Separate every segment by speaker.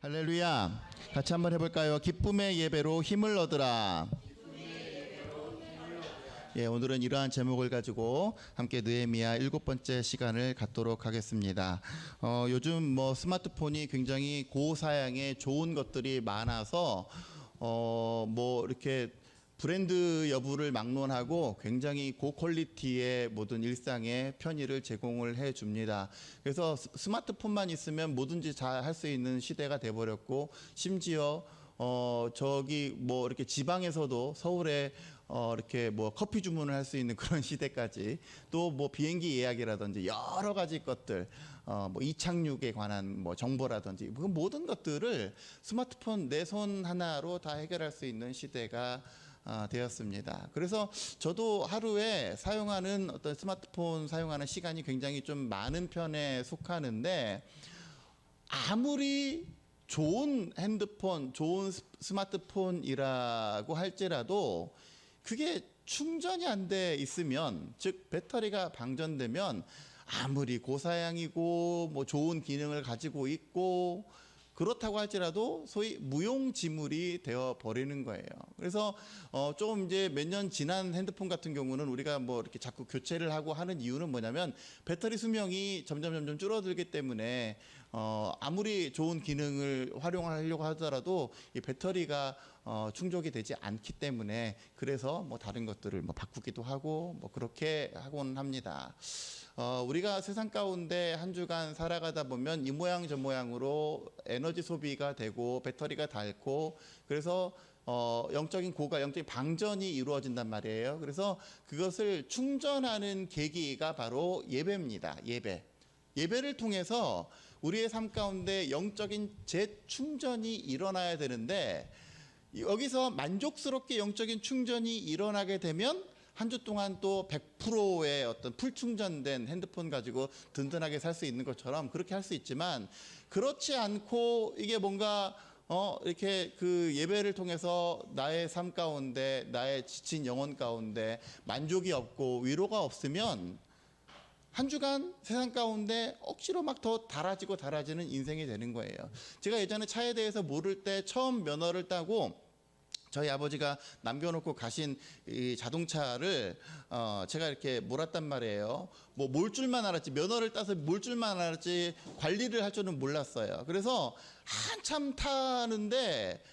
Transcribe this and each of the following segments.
Speaker 1: 할렐루야. 같이 한번 해볼까요? 기쁨의 예배로 힘을 얻으라. 예, 오늘은 이러한 제목을 가지고 함께 느헤미야 7번째 시간을 갖도록 하겠습니다. 요즘 스마트폰이 굉장히 고사양에 좋은 것들이 많아서 이렇게 브랜드 여부를 막론하고 굉장히 고퀄리티의 모든 일상의 편의를 제공을 해 줍니다. 그래서 스마트폰만 있으면 뭐든지 잘 할 수 있는 시대가 돼버렸고, 심지어 이렇게 지방에서도 서울에 이렇게 커피 주문을 할 수 있는 그런 시대까지, 또 비행기 예약이라든지 여러 가지 것들, 이착륙에 관한 정보라든지 그 모든 것들을 스마트폰 내 손 하나로 다 해결할 수 있는 시대가 되었습니다. 그래서 저도 하루에 사용하는 어떤 스마트폰 사용하는 시간이 굉장히 좀 많은 편에 속하는데, 아무리 좋은 핸드폰, 좋은 스마트폰이라고 할지라도 그게 충전이 안 돼 있으면, 즉 배터리가 방전되면 아무리 고사양이고 좋은 기능을 가지고 있고 그렇다고 할지라도 소위 무용지물이 되어 버리는 거예요. 그래서 조금 이제 몇 년 지난 핸드폰 같은 경우는 우리가 이렇게 자꾸 교체를 하고 하는 이유는 뭐냐면, 배터리 수명이 점점 줄어들기 때문에 아무리 좋은 기능을 활용하려고 하더라도 이 배터리가 충족이 되지 않기 때문에, 그래서 다른 것들을 바꾸기도 하고 그렇게 하곤 합니다. 우리가 세상 가운데 한 주간 살아가다 보면 이 모양 저 모양으로 에너지 소비가 되고 배터리가 닳고, 그래서 영적인 방전이 이루어진단 말이에요. 그래서 그것을 충전하는 계기가 바로 예배입니다. 예배를 통해서 우리의 삶 가운데 영적인 재충전이 일어나야 되는데, 여기서 만족스럽게 영적인 충전이 일어나게 되면 한 주 동안 또 100%의 어떤 풀충전된 핸드폰 가지고 든든하게 살 수 있는 것처럼 그렇게 할 수 있지만, 그렇지 않고 이게 뭔가 이렇게 그 예배를 통해서 나의 삶 가운데, 나의 지친 영혼 가운데 만족이 없고 위로가 없으면 한 주간 세상 가운데 억지로 더 달아지는 인생이 되는 거예요. 제가 예전에 차에 대해서 모를 때 처음 면허를 따고 저희 아버지가 남겨놓고 가신 이 자동차를 제가 이렇게 몰았단 말이에요. 몰 줄만 알았지, 면허를 따서 몰 줄만 알았지 관리를 할 줄은 몰랐어요. 그래서 한참 타는데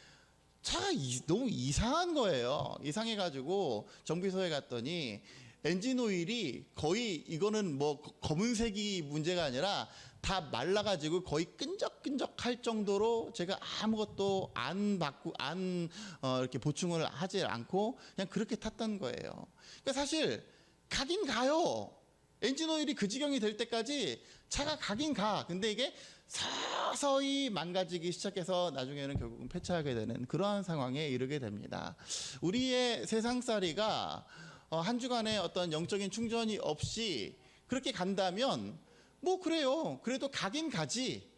Speaker 1: 차가 너무 이상한 거예요. 이상해가지고 정비소에 갔더니 엔진 오일이 거의, 이거는 검은색이 문제가 아니라 다 말라가지고 거의 끈적끈적할 정도로 제가 아무것도 이렇게 보충을 하지 않고 그냥 그렇게 탔던 거예요. 그러니까 사실 가긴 가요. 엔진 오일이 그 지경이 될 때까지 차가 가긴 가. 근데 이게 서서히 망가지기 시작해서 나중에는 결국은 폐차하게 되는 그러한 상황에 이르게 됩니다. 우리의 세상살이가 한 주간의 어떤 영적인 충전이 없이 그렇게 간다면 그래요. 그래도 가긴 가지.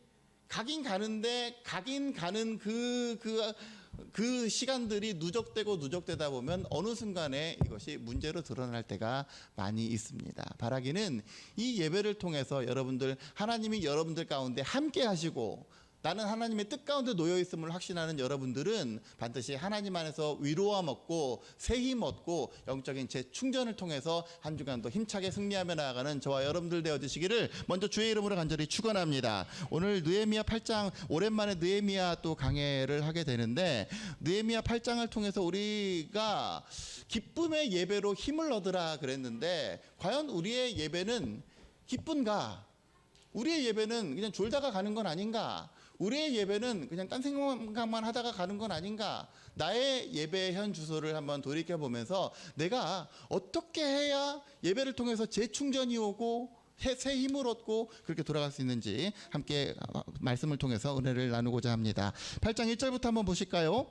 Speaker 1: 가긴 가는데, 가긴 가는 그 시간들이 누적되다 보면 어느 순간에 이것이 문제로 드러날 때가 많이 있습니다. 바라기는 이 예배를 통해서 여러분들, 하나님이 여러분들 가운데 함께 하시고 나는 하나님의 뜻 가운데 놓여 있음을 확신하는 여러분들은 반드시 하나님 안에서 위로함 얻고 새 힘 얻고 영적인 재충전을 통해서 한 주간도 힘차게 승리하며 나아가는 저와 여러분들 되어주시기를 먼저 주의 이름으로 간절히 축원합니다. 오늘 느헤미야 8장, 오랜만에 느헤미야 또 강해를 하게 되는데, 느헤미야 8장을 통해서 우리가 기쁨의 예배로 힘을 얻으라 그랬는데, 과연 우리의 예배는 기쁜가? 우리의 예배는 그냥 졸다가 가는 건 아닌가? 우리의 예배는 그냥 딴 생각만 하다가 가는 건 아닌가? 나의 예배의 현 주소를 한번 돌이켜보면서 내가 어떻게 해야 예배를 통해서 재충전이 오고 새 힘을 얻고 그렇게 돌아갈 수 있는지 함께 말씀을 통해서 은혜를 나누고자 합니다. 8장 1절부터 한번 보실까요?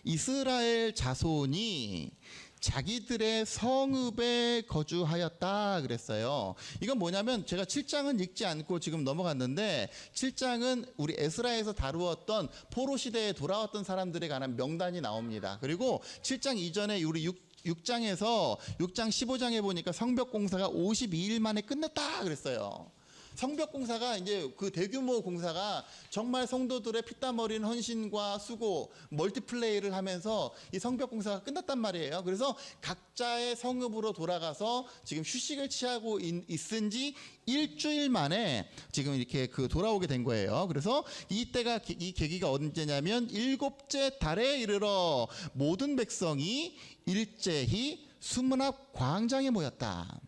Speaker 1: 이스라엘 자손이 자기들의 성읍에 거주하였다 그랬어요. 이건 뭐냐면, 제가 7장은 읽지 않고 지금 넘어갔는데, 7장은 우리 에스라에서 다루었던 포로 시대에 돌아왔던 사람들에 관한 명단이 나옵니다. 그리고 7장 이전에 우리 6장에서 6장 15장에 보니까 성벽 공사가 52일 만에 끝냈다 그랬어요. 성벽 공사가 이제 그 대규모 공사가 정말 성도들의 피땀 어린 헌신과 수고, 멀티플레이를 하면서 이 성벽 공사가 끝났단 말이에요. 그래서 각자의 성읍으로 돌아가서 지금 휴식을 취하고 있은 지 일주일 만에 지금 이렇게 그 돌아오게 된 거예요. 그래서 이때가 이 계기가 언제냐면 일곱째 달에 이르러 모든 백성이 일제히 수문 앞 광장에 모였다.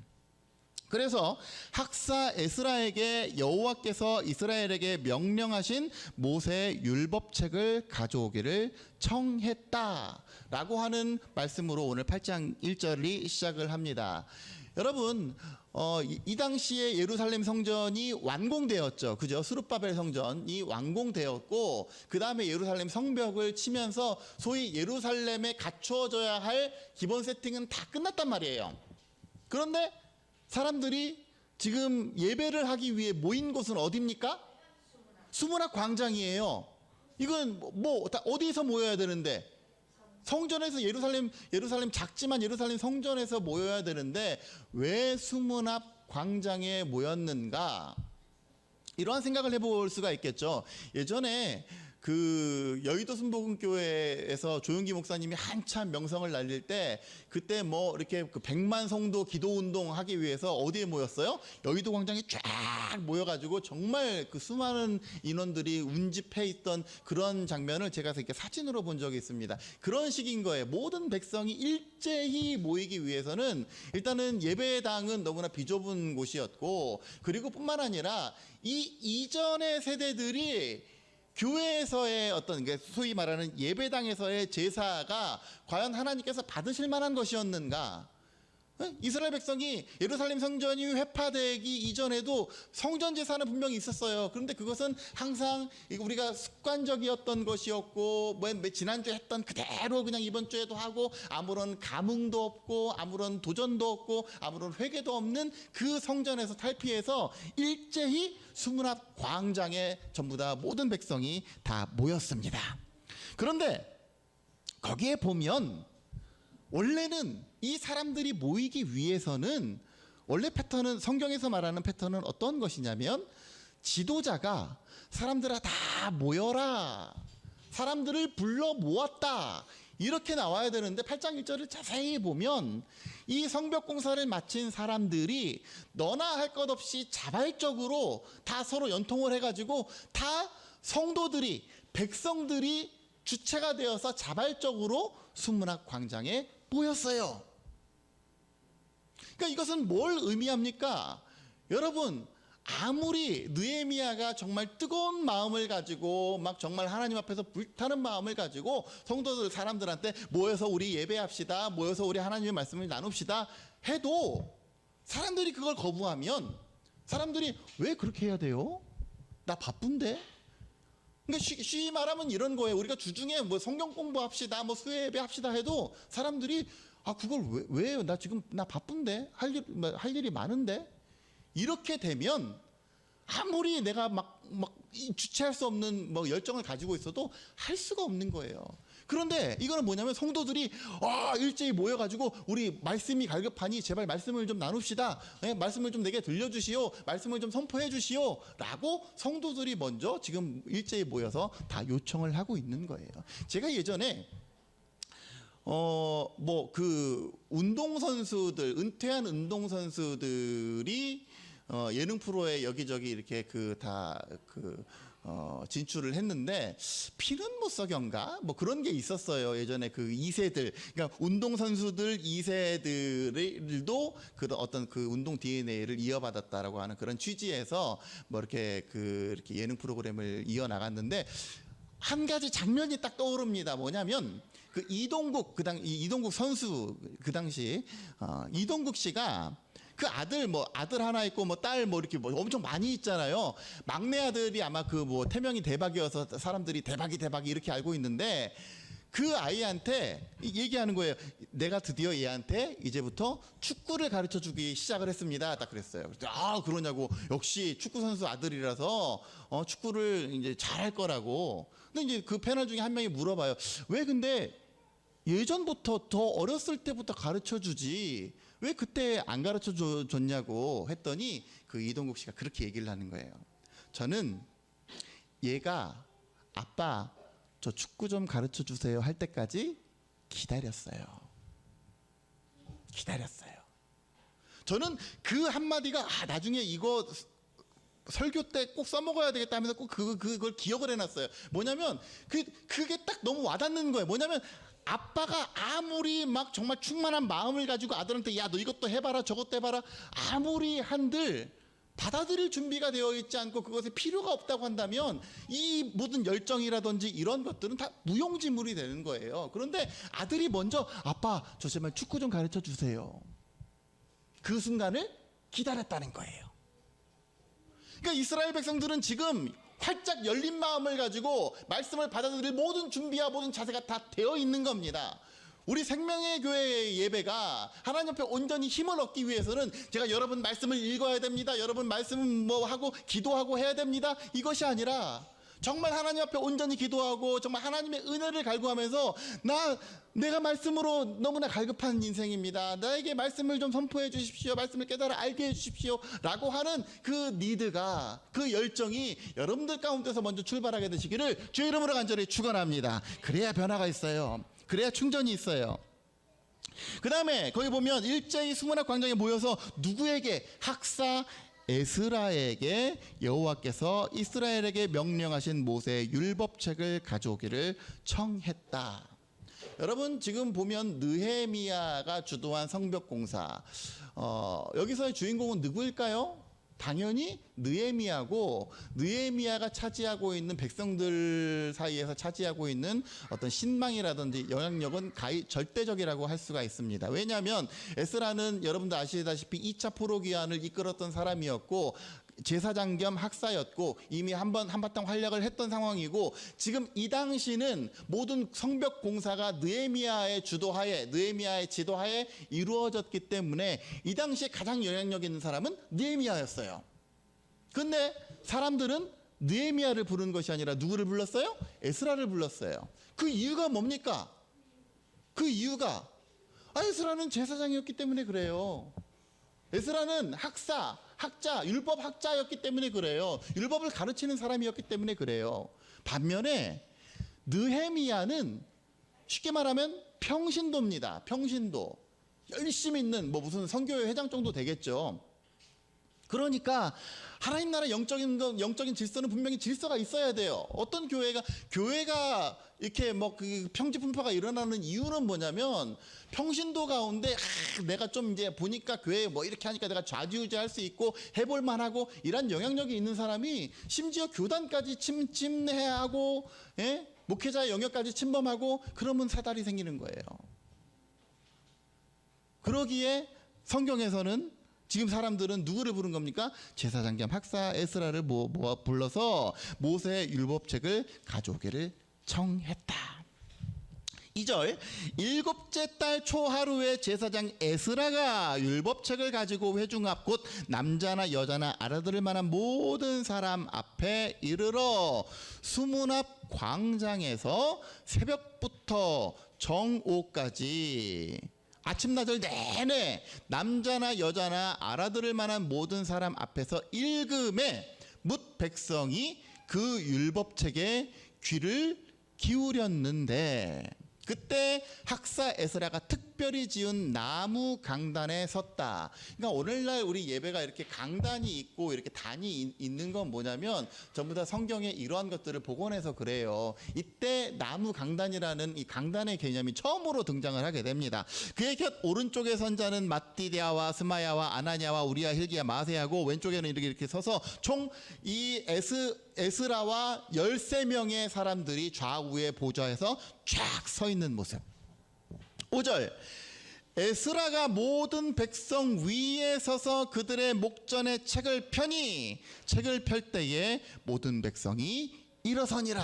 Speaker 1: 그래서 학사 에스라에게 여호와께서 이스라엘에게 명령하신 모세의 율법책을 가져오기를 청했다라고 하는 말씀으로 오늘 8장 1절이 시작을 합니다. 여러분, 이 당시에 예루살렘 성전이 완공되었죠. 그죠? 스룹바벨 성전이 완공되었고, 그 다음에 예루살렘 성벽을 치면서 소위 예루살렘에 갖춰져야 할 기본 세팅은 다 끝났단 말이에요. 그런데 사람들이 지금 예배를 하기 위해 모인 곳은 어디입니까? 수문 앞 광장이에요. 이건 뭐 어디서 모여야 되는데? 성전에서 예루살렘 작지만 예루살렘 성전에서 모여야 되는데 왜 수문 앞 광장에 모였는가? 이러한 생각을 해볼 수가 있겠죠. 예전에 그 여의도 순복음교회에서 조용기 목사님이 한참 명성을 날릴 때 그때 뭐 이렇게 그 100만 성도 기도 운동 하기 위해서 어디에 모였어요? 여의도 광장에 쫙 모여가지고 정말 그 수많은 인원들이 운집해 있던 그런 장면을 제가 이렇게 사진으로 본 적이 있습니다. 그런 식인 거예요. 모든 백성이 일제히 모이기 위해서는 일단은 예배당은 너무나 비좁은 곳이었고, 그리고 뿐만 아니라 이 이전의 세대들이 교회에서의 어떤 소위 말하는 예배당에서의 제사가 과연 하나님께서 받으실 만한 것이었는가? 이스라엘 백성이 예루살렘 성전이 회파되기 이전에도 성전 제사는 분명히 있었어요. 그런데 그것은 항상 우리가 습관적이었던 것이었고, 지난주에 했던 그대로 그냥 이번 주에도 하고, 아무런 감흥도 없고 아무런 도전도 없고 아무런 회개도 없는 그 성전에서 탈피해서 일제히 수문 앞 광장에 전부 다 모든 백성이 다 모였습니다. 그런데 거기에 보면 원래는 이 사람들이 모이기 위해서는 원래 패턴은, 성경에서 말하는 패턴은 어떤 것이냐면 지도자가 사람들아 다 모여라, 사람들을 불러 모았다, 이렇게 나와야 되는데 8장 1절을 자세히 보면 이 성벽 공사를 마친 사람들이 너나 할 것 없이 자발적으로 다 서로 연통을 해가지고 다 성도들이, 백성들이 주체가 되어서 자발적으로 수문 앞 광장에 모였어요. 그러니까 이것은 뭘 의미합니까? 여러분, 아무리 느헤미야가 정말 뜨거운 마음을 가지고 막 정말 하나님 앞에서 불타는 마음을 가지고 성도들, 사람들한테 모여서 우리 예배합시다, 모여서 우리 하나님의 말씀을 나눕시다 해도 사람들이 그걸 거부하면 사람들이 왜 그렇게 해야 돼요? 나 바쁜데? 그러니까 쉬이 말하면 이런 거예요. 우리가 주중에 뭐 성경 공부합시다, 뭐 수요 예배 합시다 해도 사람들이 그걸 왜요? 나 지금 나 바쁜데, 할 일이 많은데. 이렇게 되면 아무리 내가 막 주체할 수 없는 뭐 열정을 가지고 있어도 할 수가 없는 거예요. 그런데 이거는 뭐냐면 성도들이 일제히 모여가지고 우리 말씀이 갈급하니 제발 말씀을 좀 나눕시다, 말씀을 좀 내게 들려주시오, 말씀을 좀 선포해 주시오 라고 성도들이 먼저 지금 일제히 모여서 다 요청을 하고 있는 거예요. 제가 예전에 그 운동선수들, 은퇴한 운동선수들이 예능 프로에 여기저기 이렇게 진출을 했는데 피는 못 석연가 뭐 그런 게 있었어요. 예전에 그 2세들, 그러니까 운동선수들 2세들도 그런 어떤 그 운동 DNA를 이어받았다라고 하는 그런 취지에서 뭐 이렇게 예능 프로그램을 이어나갔는데 한 가지 장면이 딱 떠오릅니다. 뭐냐면 그 이동국 선수, 그 당시 이동국 씨가 그 아들 하나 있고 딸 이렇게 엄청 많이 있잖아요. 막내 아들이 아마 태명이 대박이어서 사람들이 대박이 이렇게 알고 있는데 그 아이한테 얘기하는 거예요. 내가 드디어 얘한테 이제부터 축구를 가르쳐 주기 시작을 했습니다. 딱 그랬어요. 그러냐고. 역시 축구 선수 아들이라서 축구를 이제 잘할 거라고. 근데 이제 그 패널 중에 한 명이 물어봐요. 왜 근데 예전부터 더 어렸을 때부터 가르쳐 주지 왜 그때 안 가르쳐 줬냐고 했더니 그 이동국 씨가 그렇게 얘기를 하는 거예요. 저는 얘가 아빠 저 축구 좀 가르쳐 주세요 할 때까지 기다렸어요. 저는 그 한마디가 나중에 이거 설교 때 꼭 써먹어야 되겠다 하면서 꼭 그걸 기억을 해놨어요. 뭐냐면 그게 딱 너무 와닿는 거예요. 뭐냐면 아빠가 아무리 막 정말 충만한 마음을 가지고 아들한테 야 너 이것도 해봐라 저것도 해봐라 아무리 한들 받아들일 준비가 되어 있지 않고 그것에 필요가 없다고 한다면 이 모든 열정이라든지 이런 것들은 다 무용지물이 되는 거예요. 그런데 아들이 먼저 아빠 저 제발 축구 좀 가르쳐 주세요. 그 순간을 기다렸다는 거예요. 그러니까 이스라엘 백성들은 지금 활짝 열린 마음을 가지고 말씀을 받아들일 모든 준비와 모든 자세가 다 되어 있는 겁니다. 우리 생명의 교회의 예배가 하나님 앞에 온전히 힘을 얻기 위해서는 제가 여러분 말씀을 읽어야 됩니다. 여러분 말씀 뭐 하고 기도하고 해야 됩니다. 이것이 아니라 정말 하나님 앞에 온전히 기도하고 정말 하나님의 은혜를 갈구하면서 내가 말씀으로 너무나 갈급한 인생입니다. 나에게 말씀을 좀 선포해 주십시오. 말씀을 깨달아 알게 해 주십시오. 라고 하는 그 니드가 그 열정이 여러분들 가운데서 먼저 출발하게 되시기를 주의 이름으로 간절히 축원합니다. 그래야 변화가 있어요. 그래야 충전이 있어요. 그 다음에 거기 보면 일제히 수문학 광장에 모여서 누구에게 학사 에스라에게 여호와께서 이스라엘에게 명령하신 모세의 율법책을 가져오기를 청했다. 여러분 지금 보면 느헤미야가 주도한 성벽공사 여기서의 주인공은 누구일까요? 당연히 느헤미야고 느헤미야가 차지하고 있는 백성들 사이에서 차지하고 있는 어떤 신망이라든지 영향력은 절대적이라고 할 수가 있습니다. 왜냐하면 에스라는 여러분들 아시다시피 2차 포로기환을 이끌었던 사람이었고 제사장 겸 학사였고 이미 한바탕 활약을 했던 상황이고 지금 이 당시는 모든 성벽 공사가 느헤미야의 주도하에 느헤미야의 지도하에 이루어졌기 때문에 이 당시에 가장 영향력 있는 사람은 느헤미야였어요. 근데 사람들은 느헤미야를 부른 것이 아니라 누구를 불렀어요? 에스라를 불렀어요. 그 이유가 뭡니까? 그 이유가 에스라는 제사장이었기 때문에 그래요. 에스라는 학자, 율법 학자였기 때문에 그래요. 율법을 가르치는 사람이었기 때문에 그래요. 반면에 느헤미야는 쉽게 말하면 평신도입니다. 평신도. 열심히 있는 무슨 선교회 회장 정도 되겠죠. 그러니까 하나님 나라 영적인 질서는 분명히 질서가 있어야 돼요. 어떤 교회가 이렇게 그 평지분파가 일어나는 이유는 뭐냐면 평신도 가운데 내가 좀 이제 보니까 교회 이렇게 하니까 내가 좌지우지할 수 있고 해볼 만하고 이런 영향력이 있는 사람이 심지어 교단까지 침해하고 목회자의 영역까지 침범하고 그러면 사달이 생기는 거예요. 그러기에 성경에서는 지금 사람들은 누구를 부른 겁니까? 제사장 겸 학사 에스라를 불러서 모세의 율법책을 가져오기를 청했다. 2절 7째 달 초하루에 제사장 에스라가 율법책을 가지고 회중 앞 곧 남자나 여자나 알아들을 만한 모든 사람 앞에 이르러 수문 앞 광장에서 새벽부터 정오까지 아침나절 내내 남자나 여자나 알아들을 만한 모든 사람 앞에서 읽음에 뭇 백성이 그 율법책에 귀를 기울였는데 그때 학사 에스라가 특별히 지은 나무 강단에 섰다. 그러니까 오늘날 우리 예배가 이렇게 강단이 있고 이렇게 단이 있는 건 뭐냐면 전부 다 성경에 이러한 것들을 복원해서 그래요. 이때 나무 강단이라는 이 강단의 개념이 처음으로 등장을 하게 됩니다. 그의 곁 오른쪽에 선 자는 mat디디아와 스마야와 아나냐와 우리야 hil기야 마세하고 왼쪽에는 이렇게 서서 총 이 에스라와 13명의 사람들이 좌우의 보좌에서 쫙 서 있는 모습. 5절 에스라가 모든 백성 위에 서서 그들의 목전에 책을 펴니 책을 펼 때에 모든 백성이 일어서니라.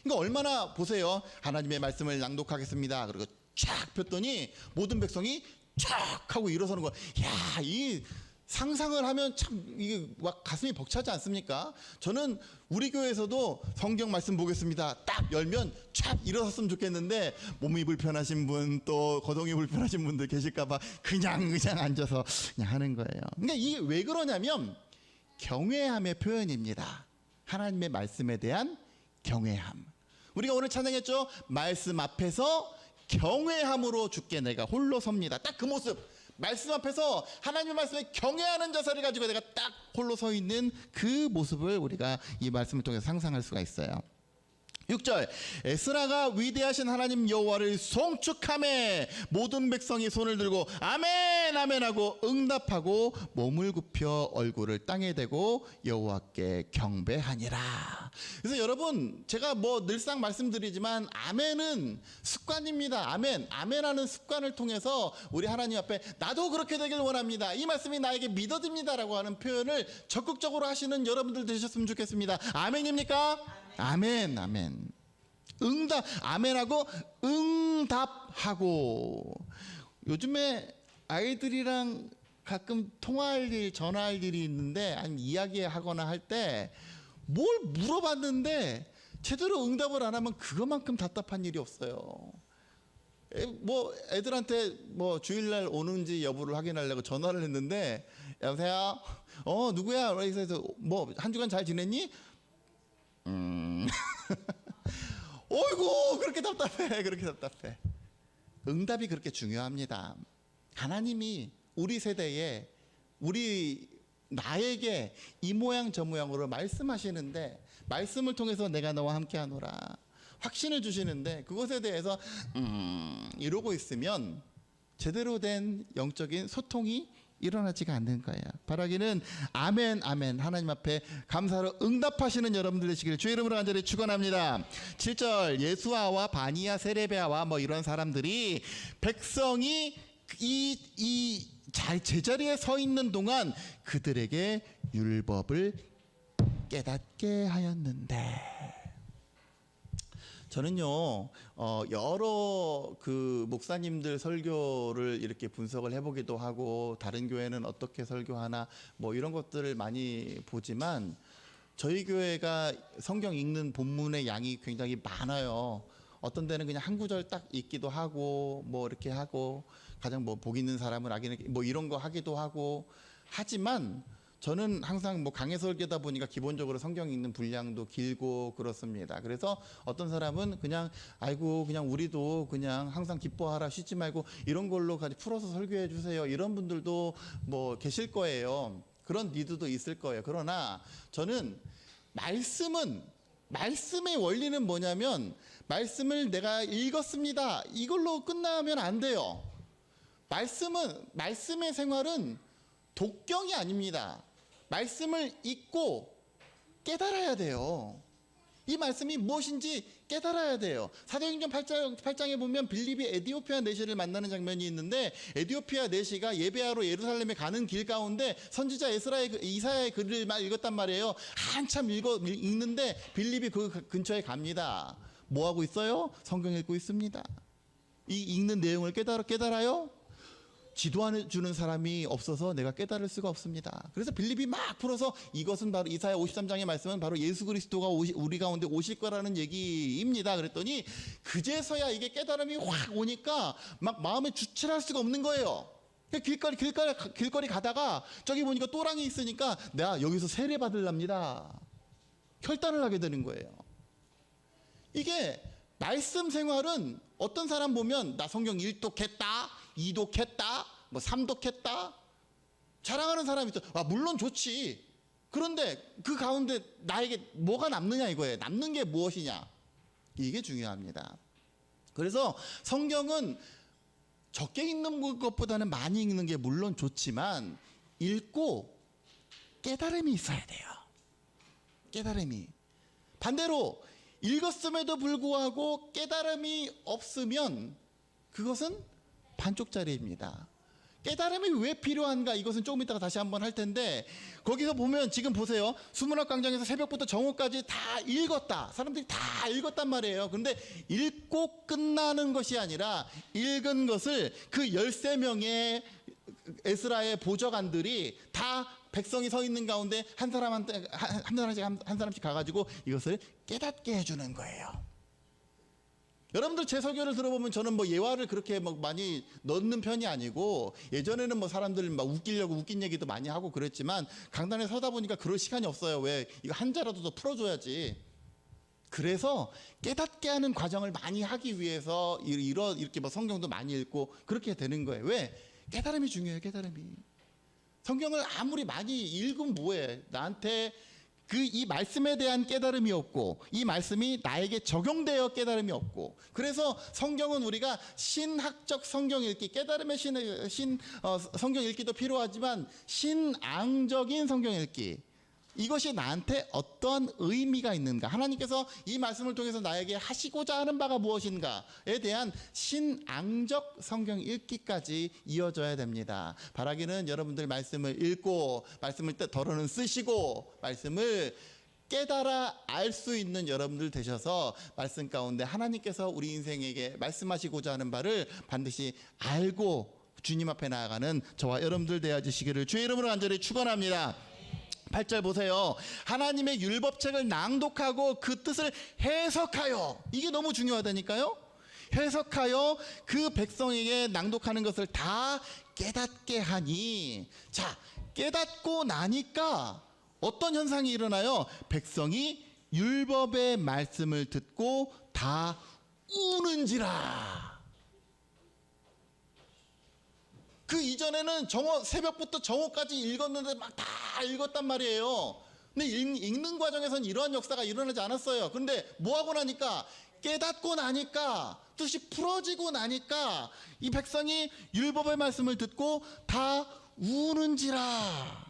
Speaker 1: 그러니까 얼마나 보세요. 하나님의 말씀을 낭독하겠습니다. 그리고 쫙 폈더니 모든 백성이 쫙 하고 일어서는 거야. 야, 이 상상을 하면 참 이게 막 가슴이 벅차지 않습니까? 저는 우리 교회에서도 성경 말씀 보겠습니다. 딱 열면 촥 일어섰으면 좋겠는데 몸이 불편하신 분 또 거동이 불편하신 분들 계실까봐 그냥 앉아서 그냥 하는 거예요. 그러니까 이게 왜 그러냐면 경외함의 표현입니다. 하나님의 말씀에 대한 경외함. 우리가 오늘 찬양했죠? 말씀 앞에서 경외함으로 주께 내가 홀로 섭니다. 딱 그 모습. 말씀 앞에서 하나님의 말씀에 경외하는 자세를 가지고 내가 딱 홀로 서 있는 그 모습을 우리가 이 말씀을 통해서 상상할 수가 있어요. 6절 에스라가 위대하신 하나님 여호와를 송축하매 모든 백성이 손을 들고 아멘 아멘 하고 응답하고 몸을 굽혀 얼굴을 땅에 대고 여호와께 경배하니라. 그래서 여러분 제가 뭐 늘상 말씀드리지만 아멘은 습관입니다. 아멘하는 습관을 통해서 우리 하나님 앞에 나도 그렇게 되길 원합니다. 이 말씀이 나에게 믿어집니다라고 하는 표현을 적극적으로 하시는 여러분들 되셨으면 좋겠습니다. 아멘입니까? 아멘. 응답, 아멘하고 응답하고. 요즘에 아이들이랑 가끔 통화할 일, 전화할 일이 있는데 아니면 이야기하거나 할 때 뭘 물어봤는데 제대로 응답을 안 하면 그것만큼 답답한 일이 없어요. 뭐 애들한테 뭐 주일날 오는지 여부를 확인하려고 전화를 했는데 여보세요? 누구야? 그래서 뭐 한 주간 잘 지냈니? 어이구 그렇게 답답해. 응답이 그렇게 중요합니다. 하나님이 우리 세대에 나에게 이 모양 저 모양으로 말씀하시는데 말씀을 통해서 내가 너와 함께하노라 확신을 주시는데 그것에 대해서 이러고 있으면 제대로 된 영적인 소통이 일어나지가 않는 거예요. 바라기는 아멘 하나님 앞에 감사로 응답하시는 여러분들 되시기를 주의 이름으로 간절히 축원합니다. 7절 예수아와 바니아 세레베아와 뭐 이런 사람들이 백성이 이 제자리에 서 있는 동안 그들에게 율법을 깨닫게 하였는데 저는요 여러 그 목사님들 설교를 이렇게 분석을 해보기도 하고 다른 교회는 어떻게 설교하나 뭐 이런 것들을 많이 보지만 저희 교회가 성경 읽는 본문의 양이 굉장히 많아요. 어떤 데는 그냥 한 구절 딱 읽기도 하고 뭐 이렇게 하고 가장 뭐 복 있는 사람은 악인에게 뭐 이런 거 하기도 하고 하지만 저는 항상 뭐 강해 설교다 보니까 기본적으로 성경 읽는 분량도 길고 그렇습니다. 그래서 어떤 사람은 그냥 아이고 그냥 우리도 그냥 항상 기뻐하라 쉬지 말고 이런 걸로 같이 풀어서 설교해 주세요. 이런 분들도 뭐 계실 거예요. 그런 니드도 있을 거예요. 그러나 저는 말씀의 원리는 뭐냐면 말씀을 내가 읽었습니다. 이걸로 끝나면 안 돼요. 말씀의 생활은 독경이 아닙니다. 말씀을 읽고 깨달아야 돼요. 이 말씀이 무엇인지 깨달아야 돼요. 사도행전 8장에 보면 빌립이 에디오피아 내시를 만나는 장면이 있는데 에디오피아 내시가 예배하러 예루살렘에 가는 길 가운데 선지자 이사야의 글을 막 읽었단 말이에요. 한참 읽는데 빌립이 그 근처에 갑니다. 뭐 하고 있어요? 성경 읽고 있습니다. 이 읽는 내용을 깨달아요? 지도해주는 사람이 없어서 내가 깨달을 수가 없습니다. 그래서 빌립이 막 풀어서 이것은 바로 이사야 53장의 말씀은 바로 예수 그리스도가 우리 가운데 오실 거라는 얘기입니다. 그랬더니 그제서야 이게 깨달음이 확 오니까 막 마음에 주체할 수가 없는 거예요. 길거리 가다가 저기 보니까 또랑이 있으니까 내가 여기서 세례 받으랍니다. 결단을 하게 되는 거예요. 이게 말씀 생활은 어떤 사람 보면 나 성경 1독했다 2독했다, 뭐 3독했다 자랑하는 사람이 있어. 물론 좋지. 그런데 그 가운데 나에게 뭐가 남느냐 이거예요. 남는 게 무엇이냐. 이게 중요합니다. 그래서 성경은 적게 읽는 것보다는 많이 읽는 게 물론 좋지만 읽고 깨달음이 있어야 돼요. 깨달음이. 반대로 읽었음에도 불구하고 깨달음이 없으면 그것은 반쪽짜리입니다. 깨달음이 왜 필요한가 이것은 조금 이따가 다시 한번 할 텐데 거기서 보면 지금 보세요. 수문학 광장에서 새벽부터 정오까지 다 읽었다. 사람들이 다 읽었단 말이에요. 그런데 읽고 끝나는 것이 아니라 읽은 것을 그 13명의 에스라의 보좌관들이 다 백성이 서 있는 가운데 한 사람씩 가가지고 이것을 깨닫게 해주는 거예요. 여러분들 제 설교를 들어보면 저는 뭐 예화를 그렇게 막 많이 넣는 편이 아니고, 예전에는 뭐 사람들 막 웃기려고 웃긴 얘기도 많이 하고 그랬지만 강단에 서다 보니까 그럴 시간이 없어요. 왜? 이거 한자라도 더 풀어줘야지. 그래서 깨닫게 하는 과정을 많이 하기 위해서 이렇게 뭐 성경도 많이 읽고 그렇게 되는 거예요. 왜? 깨달음이 중요해요. 깨달음이. 성경을 아무리 많이 읽으면 뭐해? 나한테 이 말씀에 대한 깨달음이 없고, 이 말씀이 나에게 적용되어 깨달음이 없고, 그래서 성경은 우리가 신학적 성경 읽기, 깨달음의 성경 읽기도 필요하지만 신앙적인 성경 읽기, 이것이 나한테 어떤 의미가 있는가, 하나님께서 이 말씀을 통해서 나에게 하시고자 하는 바가 무엇인가에 대한 신앙적 성경 읽기까지 이어져야 됩니다. 바라기는 여러분들 말씀을 읽고, 말씀을 덜어는 쓰시고, 말씀을 깨달아 알 수 있는 여러분들 되셔서 말씀 가운데 하나님께서 우리 인생에게 말씀하시고자 하는 바를 반드시 알고 주님 앞에 나아가는 저와 여러분들 되어주시기를 주의 이름으로 간절히 축원합니다. 8절 보세요. 하나님의 율법책을 낭독하고 그 뜻을 해석하여, 이게 너무 중요하다니까요. 해석하여 그 백성에게 낭독하는 것을 다 깨닫게 하니. 자, 깨닫고 나니까 어떤 현상이 일어나요? 백성이 율법의 말씀을 듣고 다 우는지라. 그 이전에는 새벽부터 정오까지 읽었는데 막 다 읽었단 말이에요. 근데 읽는 과정에서는 이러한 역사가 일어나지 않았어요. 근데 뭐 하고 나니까, 깨닫고 나니까, 뜻이 풀어지고 나니까 이 백성이 율법의 말씀을 듣고 다 우는지라.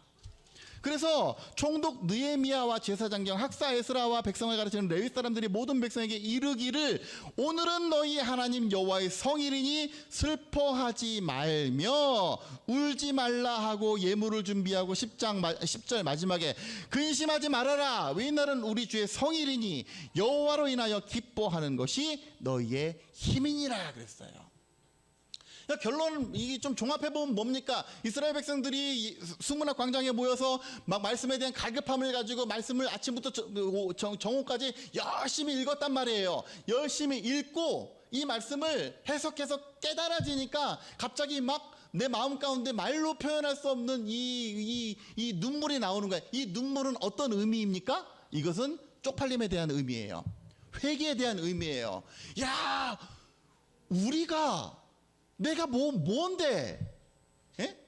Speaker 1: 그래서 총독 느헤미야와 제사장경 학사 에스라와 백성을 가르치는 레위 사람들이 모든 백성에게 이르기를, 오늘은 너희 하나님 여호와의 성일이니 슬퍼하지 말며 울지 말라 하고 예물을 준비하고 10절 마지막에 근심하지 말아라. 왜 이날은 우리 주의 성일이니 여호와로 인하여 기뻐하는 것이 너희의 힘이니라 그랬어요. 결론은 이게 좀 종합해보면 뭡니까? 이스라엘 백성들이 수문학 광장에 모여서 막 말씀에 대한 갈급함을 가지고 말씀을 아침부터 정오까지 열심히 읽었단 말이에요. 열심히 읽고 이 말씀을 해석해서 깨달아지니까 갑자기 막 내 마음 가운데 말로 표현할 수 없는 이 눈물이 나오는 거예요. 이 눈물은 어떤 의미입니까? 이것은 쪽팔림에 대한 의미예요. 회개에 대한 의미예요. 야, 내가 뭔데? 예?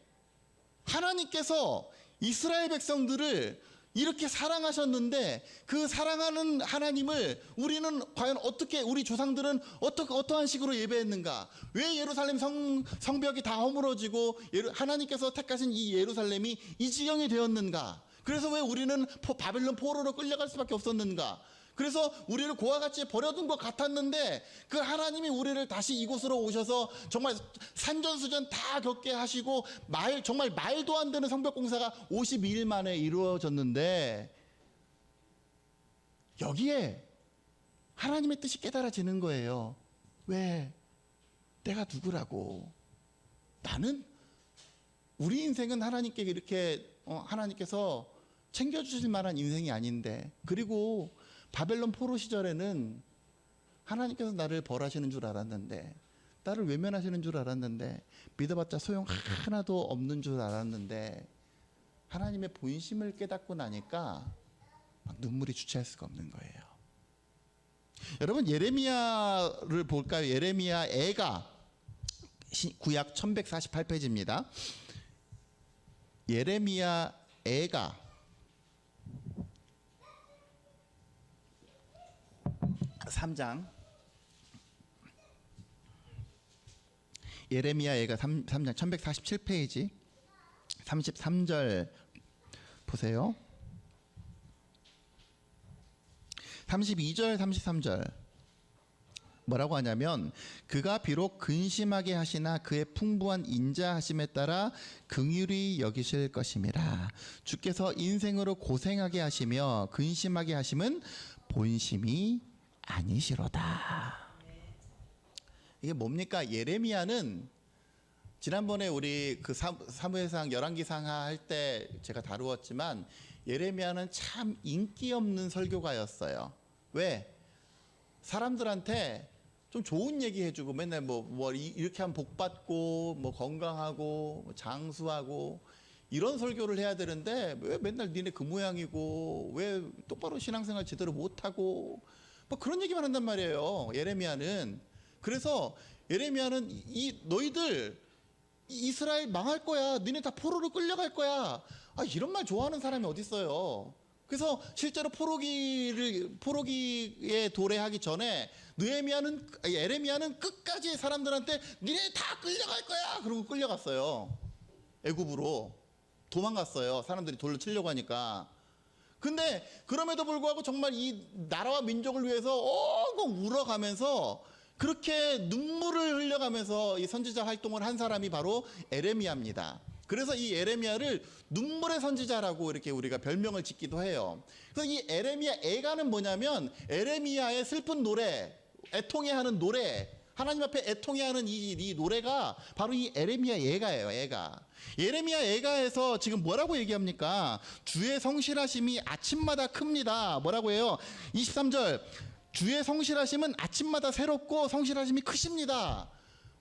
Speaker 1: 하나님께서 이스라엘 백성들을 이렇게 사랑하셨는데 그 사랑하는 하나님을 우리는 과연 어떻게, 우리 조상들은 어떠한 식으로 예배했는가? 왜 예루살렘 성벽이 다 허물어지고 하나님께서 택하신 이 예루살렘이 이 지경이 되었는가? 그래서 왜 우리는 바벨론 포로로 끌려갈 수밖에 없었는가? 그래서 우리를 고아 같이 버려둔 것 같았는데 그 하나님이 우리를 다시 이곳으로 오셔서 정말 산전수전 다 겪게 하시고 정말 말도 안 되는 성벽 공사가 52일 만에 이루어졌는데, 여기에 하나님의 뜻이 깨달아지는 거예요. 왜? 내가 누구라고? 우리 인생은 하나님께 이렇게 하나님께서 챙겨주실 만한 인생이 아닌데, 그리고 바벨론 포로 시절에는 하나님께서 나를 벌하시는 줄 알았는데, 나를 외면하시는 줄 알았는데, 믿어봤자 소용 하나도 없는 줄 알았는데, 하나님의 본심을 깨닫고 나니까 막 눈물이 주체할 수가 없는 거예요. 여러분, 예레미야를 볼까요? 예레미야 애가 구약 1148페이지입니다. 예레미야 애가 3장, 예레미야 애가 3장 1147페이지 33절 보세요. 32절 33절 뭐라고 하냐면, 그가 비록 근심하게 하시나 그의 풍부한 인자하심에 따라 긍휼히 여기실 것임이라. 주께서 인생으로 고생하게 하시며 근심하게 하심은 본심이 아니시로다. 이게 뭡니까? 예레미야는 지난번에 우리 그 사무엘상 열왕기상하 할 때 제가 다루었지만 예레미야는 참 인기 없는 설교가였어요. 왜? 사람들한테 좀 좋은 얘기 해주고 맨날 뭐 이렇게 하면 복 받고 뭐 건강하고 뭐 장수하고 이런 설교를 해야 되는데 왜 맨날 니네 그 모양이고 왜 똑바로 신앙생활 제대로 못하고 뭐 그런 얘기만 한단 말이에요. 예레미야는. 그래서 예레미야는 이 너희들 이스라엘 망할 거야. 니네 다 포로로 끌려갈 거야. 이런 말 좋아하는 사람이 어디 있어요. 그래서 실제로 포로기에 도래하기 전에 예레미야는 끝까지 사람들한테 니네 다 끌려갈 거야. 그러고 끌려갔어요. 애굽으로 도망갔어요. 사람들이 돌로 치려고 하니까. 근데 그럼에도 불구하고 정말 이 나라와 민족을 위해서 엉엉 울어가면서 그렇게 눈물을 흘려가면서 이 선지자 활동을 한 사람이 바로 에레미야입니다. 그래서 이 에레미야를 눈물의 선지자라고 이렇게 우리가 별명을 짓기도 해요. 그래서 이 에레미야 애가는 뭐냐면 에레미야의 슬픈 노래, 애통해하는 노래, 하나님 앞에 애통해하는 이 노래가 바로 이 에레미야 애가예요. 애가. 예레미야 애가에서 지금 뭐라고 얘기합니까? 주의 성실하심이 아침마다 큽니다. 뭐라고 해요? 23절. 주의 성실하심은 아침마다 새롭고 성실하심이 크십니다.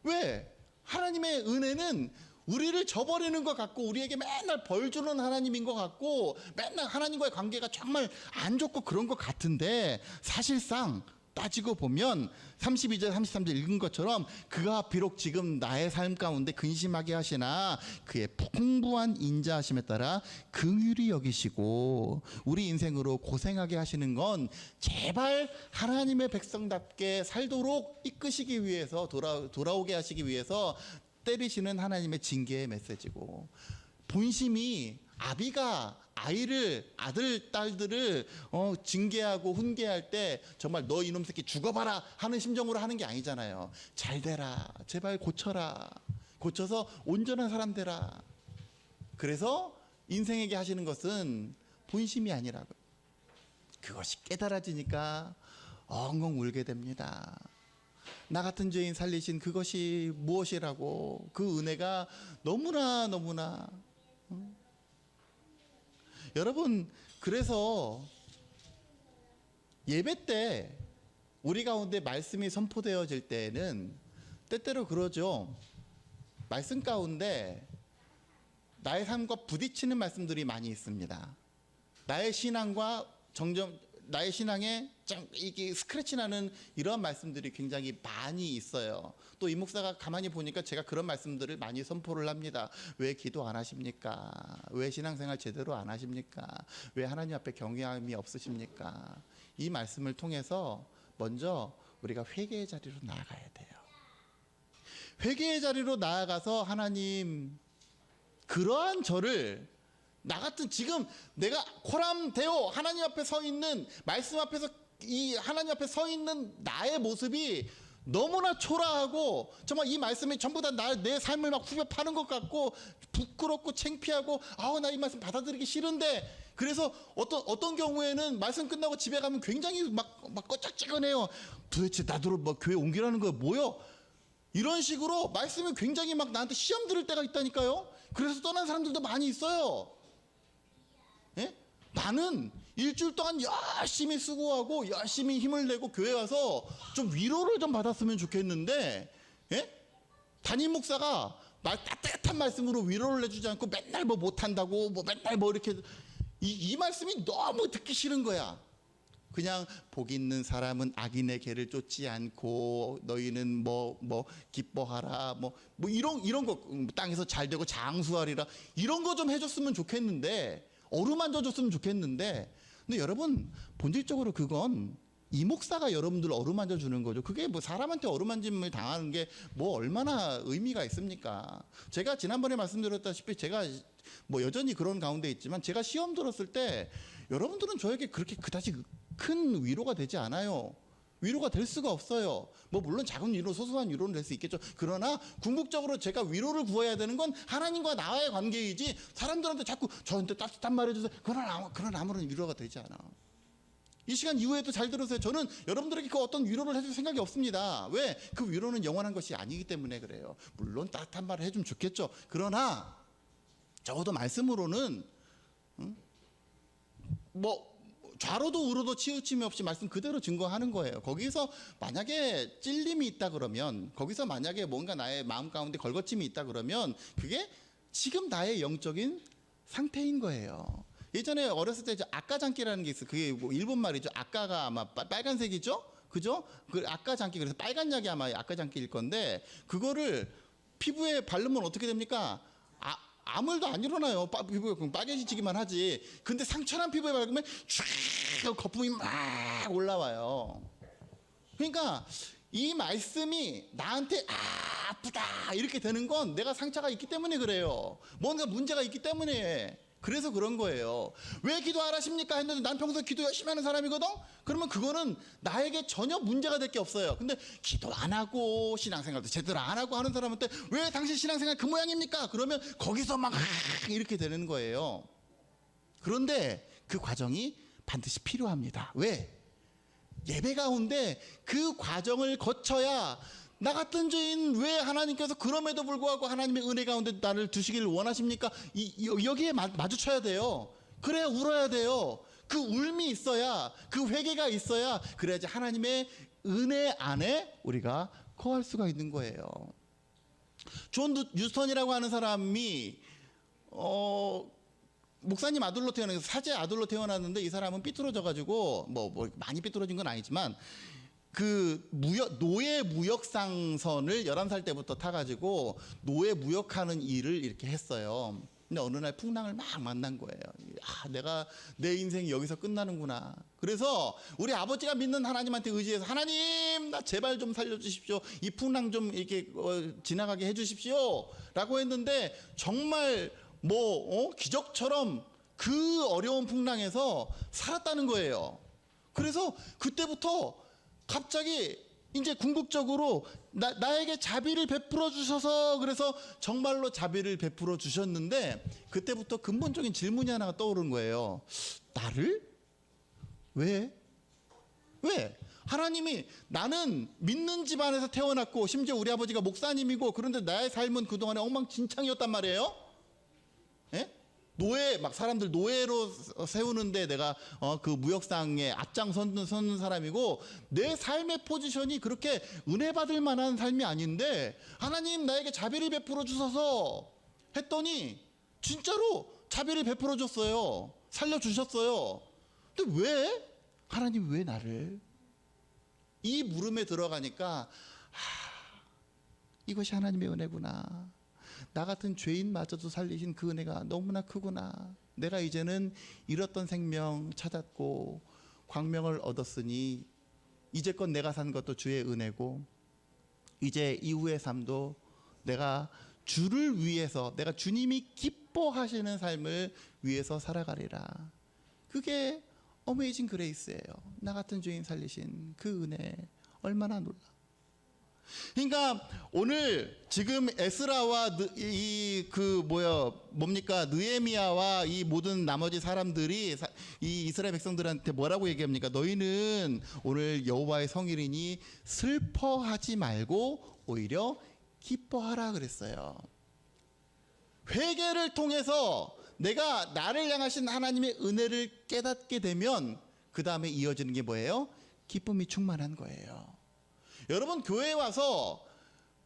Speaker 1: 왜? 하나님의 은혜는 우리를 저버리는 것 같고 우리에게 맨날 벌 주는 하나님인 것 같고 맨날 하나님과의 관계가 정말 안 좋고 그런 것 같은데 사실상 따지고 보면 32절 33절 읽은 것처럼 그가 비록 지금 나의 삶 가운데 근심하게 하시나 그의 풍부한 인자하심에 따라 긍휼히 여기시고 우리 인생으로 고생하게 하시는 건 제발 하나님의 백성답게 살도록 이끄시기 위해서 돌아오게 하시기 위해서 때리시는 하나님의 징계의 메시지고 본심이 아비가 아들, 딸들을 징계하고 훈계할 때 정말 너 이놈 새끼 죽어봐라 하는 심정으로 하는 게 아니잖아요. 잘 되라. 제발 고쳐라. 고쳐서 온전한 사람 되라. 그래서 인생에게 하시는 것은 본심이 아니라고. 그것이 깨달아지니까 엉엉 울게 됩니다. 나 같은 죄인 살리신 그것이 무엇이라고. 그 은혜가 너무나 여러분, 그래서 예배 때 우리 가운데 말씀이 선포되어질 때에는 때때로 그러죠. 말씀 가운데 나의 삶과 부딪히는 말씀들이 많이 있습니다. 나의 신앙에 이게 스크래치 나는 이런 말씀들이 굉장히 많이 있어요. 또 이 목사가 가만히 보니까 제가 그런 말씀들을 많이 선포를 합니다. 왜 기도 안 하십니까? 왜 신앙생활 제대로 안 하십니까? 왜 하나님 앞에 경외함이 없으십니까? 이 말씀을 통해서 먼저 우리가 회개의 자리로 나아가야 돼요. 회개의 자리로 나아가서 하나님, 그러한 저를 나 같은 지금 내가 코람데오 하나님 앞에 서 있는 말씀 앞에서 이 하나님 앞에 서 있는 나의 모습이 너무나 초라하고 정말 이 말씀이 전부 다 내 삶을 막 후벼 파는 것 같고 부끄럽고 창피하고 나 이 말씀 받아들이기 싫은데 그래서 어떤 경우에는 말씀 끝나고 집에 가면 굉장히 막 꺼짝지근해요. 도대체 나더러 뭐 교회 옮기라는 거야 뭐요? 이런 식으로 말씀이 굉장히 막 나한테 시험 들을 때가 있다니까요. 그래서 떠난 사람들도 많이 있어요. 예? 나는 일주일 동안 열심히 수고하고 열심히 힘을 내고 교회 와서 좀 위로를 좀 받았으면 좋겠는데 담임 목사가 따뜻한 말씀으로 위로를 해주지 않고 맨날 뭐 못한다고 맨날 이렇게 이 말씀이 너무 듣기 싫은 거야. 그냥 복 있는 사람은 악인의 개를 쫓지 않고 너희는 뭐 기뻐하라 뭐 이런 거 땅에서 잘 되고 장수하리라 이런 거 좀 해줬으면 좋겠는데 어루만져 줬으면 좋겠는데 근데 여러분 본질적으로 그건 이 목사가 여러분들 어루만져 주는 거죠. 그게 뭐 사람한테 어루만짐을 당하는 게 뭐 얼마나 의미가 있습니까? 제가 지난번에 말씀드렸다시피 제가 뭐 여전히 그런 가운데 있지만 제가 시험 들었을 때 여러분들은 저에게 그렇게 그다지 큰 위로가 되지 않아요. 위로가 될 수가 없어요. 뭐 물론 작은 위로, 소소한 위로는 될 수 있겠죠. 그러나 궁극적으로 제가 위로를 구해야 되는 건 하나님과 나와의 관계이지 사람들한테 자꾸 저한테 따뜻한 말 해주세요. 그런 아무런 위로가 되지 않아. 이 시간 이후에도 잘 들으세요. 저는 여러분들에게 그 어떤 위로를 해줄 생각이 없습니다. 왜? 그 위로는 영원한 것이 아니기 때문에 그래요. 물론 따뜻한 말을 해주면 좋겠죠. 그러나 적어도 말씀으로는 뭐 좌로도 우로도 치우침이 없이 말씀 그대로 증거하는 거예요. 거기서 만약에 찔림이 있다 그러면, 거기서 만약에 뭔가 나의 마음 가운데 걸거침이 있다 그러면 그게 지금 나의 영적인 상태인 거예요. 예전에 어렸을 때 아까장기라는 게 있어요. 그게 뭐 일본 말이죠. 아까가 아마 빨간색이죠? 그죠? 그 아까장기, 그래서 빨간 약이 아마 아까장기일 건데, 그거를 피부에 바르면 어떻게 됩니까? 아무 일도 안 일어나요. 피부가 빨개지기만 하지. 근데 상처난 피부에 바르면 쫙 거품이 막 올라와요. 그러니까 이 말씀이 나한테 아프다 이렇게 되는 건 내가 상처가 있기 때문에 그래요. 뭔가 문제가 있기 때문에. 그래서 그런 거예요. 왜 기도 안 하십니까? 했는데 난 평소에 기도 열심히 하는 사람이거든? 그러면 그거는 나에게 전혀 문제가 될 게 없어요. 근데 기도 안 하고 신앙생활도 제대로 안 하고 하는 사람한테 왜 당신 신앙생활 그 모양입니까? 그러면 거기서 막 이렇게 되는 거예요. 그런데 그 과정이 반드시 필요합니다. 왜? 예배 가운데 그 과정을 거쳐야, 나 같은 죄인 왜 하나님께서 그럼에도 불구하고 하나님의 은혜 가운데 나를 두시기를 원하십니까? 여기에 마주쳐야 돼요. 그래야 울어야 돼요. 그 울음이 있어야, 그 회개가 있어야, 그래야지 하나님의 은혜 안에 우리가 거할 수가 있는 거예요. 존 뉴스턴이라고 하는 사람이 목사님 아들로 태어나서 사제 아들로 태어났는데, 이 사람은 삐뚤어져가지고 뭐 많이 삐뚤어진 건 아니지만 그 노예 무역상선을 11살 때부터 타가지고 노예 무역하는 일을 이렇게 했어요. 근데 어느 날 풍랑을 막 만난 거예요. 내가 내 인생이 여기서 끝나는구나. 그래서 우리 아버지가 믿는 하나님한테 의지해서, 하나님 나 제발 좀 살려주십시오. 이 풍랑 좀 이렇게 지나가게 해주십시오 라고 했는데, 정말 기적처럼 그 어려운 풍랑에서 살았다는 거예요. 그래서 그때부터 갑자기 이제 궁극적으로 나에게 자비를 베풀어 주셔서, 그래서 정말로 자비를 베풀어 주셨는데, 그때부터 근본적인 질문이 하나가 떠오르는 거예요. 나를? 왜? 하나님이, 나는 믿는 집안에서 태어났고 심지어 우리 아버지가 목사님이고, 그런데 나의 삶은 그동안에 엉망진창이었단 말이에요. 예? 노예, 막 사람들 노예로 세우는데 내가 그 무역상에 앞장서는 사람이고, 내 삶의 포지션이 그렇게 은혜 받을 만한 삶이 아닌데 하나님 나에게 자비를 베풀어 주셔서 했더니 진짜로 자비를 베풀어 줬어요. 살려주셨어요. 근데 왜? 하나님 왜 나를? 이 물음에 들어가니까 이것이 하나님의 은혜구나. 나 같은 죄인마저도 살리신 그 은혜가 너무나 크구나. 내가 이제는 잃었던 생명 찾았고 광명을 얻었으니 이제껏 내가 산 것도 주의 은혜고, 이제 이후의 삶도 내가 주를 위해서, 내가 주님이 기뻐하시는 삶을 위해서 살아가리라. 그게 어메이징 그레이스예요. 나 같은 죄인 살리신 그 은혜 얼마나 놀라. 그러니까 오늘 지금 에스라와 느헤미야와 이 모든 나머지 사람들이 이 이스라엘 백성들한테 뭐라고 얘기합니까? 너희는 오늘 여호와의 성일이니 슬퍼하지 말고 오히려 기뻐하라 그랬어요. 회개를 통해서 내가 나를 향하신 하나님의 은혜를 깨닫게 되면 그 다음에 이어지는 게 뭐예요? 기쁨이 충만한 거예요. 여러분, 교회에 와서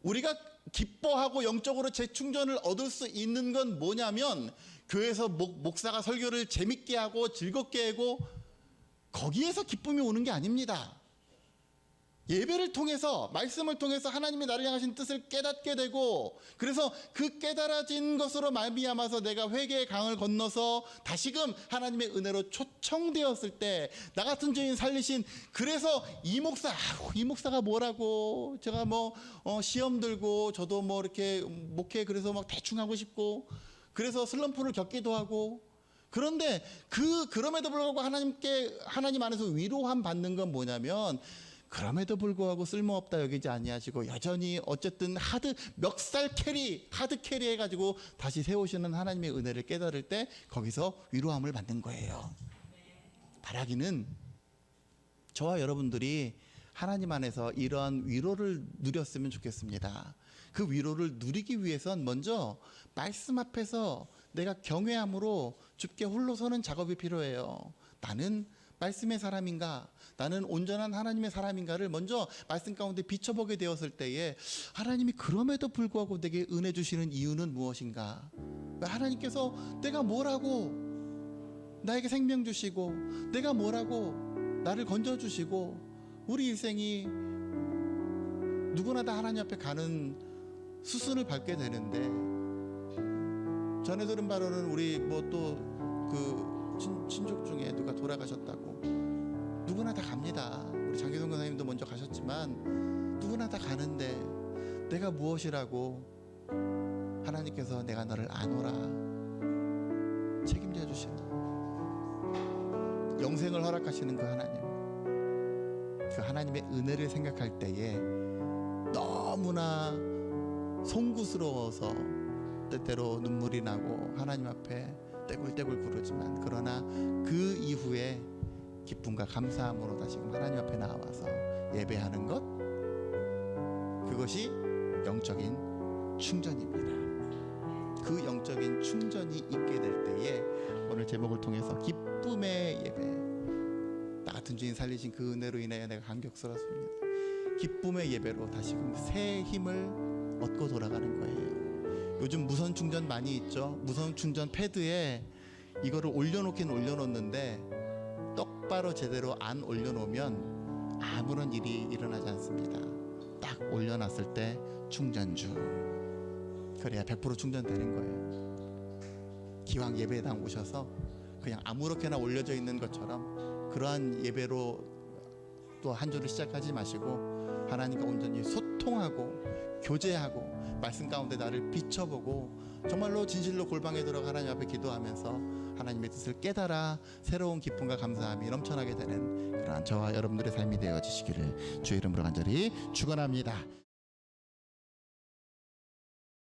Speaker 1: 우리가 기뻐하고 영적으로 재충전을 얻을 수 있는 건 뭐냐면, 교회에서 목사가 설교를 재밌게 하고 즐겁게 하고 거기에서 기쁨이 오는 게 아닙니다. 예배를 통해서, 말씀을 통해서 하나님이 나를 향하신 뜻을 깨닫게 되고, 그래서 그 깨달아진 것으로 말미암아서 내가 회개의 강을 건너서 다시금 하나님의 은혜로 초청되었을 때 나 같은 죄인 살리신, 그래서 이 목사가 뭐라고, 제가 시험 들고 저도 이렇게 목회 그래서 막 대충 하고 싶고, 그래서 슬럼프를 겪기도 하고, 그런데 그럼에도 불구하고 하나님 안에서 위로함 받는 건 뭐냐면, 그럼에도 불구하고 쓸모없다 여기지 아니하시고 여전히 어쨌든 하드 캐리 해가지고 다시 세우시는 하나님의 은혜를 깨달을 때 거기서 위로함을 받는 거예요. 바라기는 저와 여러분들이 하나님 안에서 이러한 위로를 누렸으면 좋겠습니다. 그 위로를 누리기 위해선 먼저 말씀 앞에서 내가 경외함으로 주께 홀로 서는 작업이 필요해요. 나는 말씀의 사람인가? 나는 온전한 하나님의 사람인가를 먼저 말씀 가운데 비춰보게 되었을 때에 하나님이 그럼에도 불구하고 내게 은혜 주시는 이유는 무엇인가? 왜 하나님께서 내가 뭐라고 나에게 생명 주시고 내가 뭐라고 나를 건져주시고 우리 일생이 누구나 다 하나님 앞에 가는 수순을 밟게 되는데, 전에 들은 바로는 우리 뭐 또 그 친족 중에 누가 돌아가셨다고. 누구나 다 갑니다. 우리 장기동 권사님도 먼저 가셨지만 누구나 다 가는데 내가 무엇이라고 하나님께서 내가 너를 아노라 책임져 주시는 영생을 허락하시는 그 하나님, 그 하나님의 은혜를 생각할 때에 너무나 송구스러워서 때때로 눈물이 나고 하나님 앞에 떼굴떼굴 구르지만, 그러나 그 이후에 기쁨과 감사함으로 다시금 하나님 앞에 나와서 예배하는 것, 그것이 영적인 충전입니다. 그 영적인 충전이 있게 될 때에 오늘 제목을 통해서 기쁨의 예배, 나 같은 주인 살리신 그 은혜로 인하여 내가 감격스럽습니다. 기쁨의 예배로 다시금 새 힘을 얻고 돌아가는 거예요. 요즘 무선 충전 많이 있죠. 무선 충전 패드에 이거를 올려놓긴 올려놓는데 똑바로 제대로 안 올려놓으면 아무런 일이 일어나지 않습니다. 딱 올려놨을 때 충전주, 그래야 100% 충전되는 거예요. 기왕 예배당 오셔서 그냥 아무렇게나 올려져 있는 것처럼 그러한 예배로 또 한 주를 시작하지 마시고 하나님과 온전히 소통하고 교제하고 말씀 가운데 나를 비춰보고 정말로 진실로 골방에 들어가 하나님 앞에 기도하면서 하나님의 뜻을 깨달아 새로운 기쁨과 감사함이 넘쳐나게 되는 그러한 저와 여러분들의 삶이 되어지시기를 주의 이름으로 간절히 축원합니다.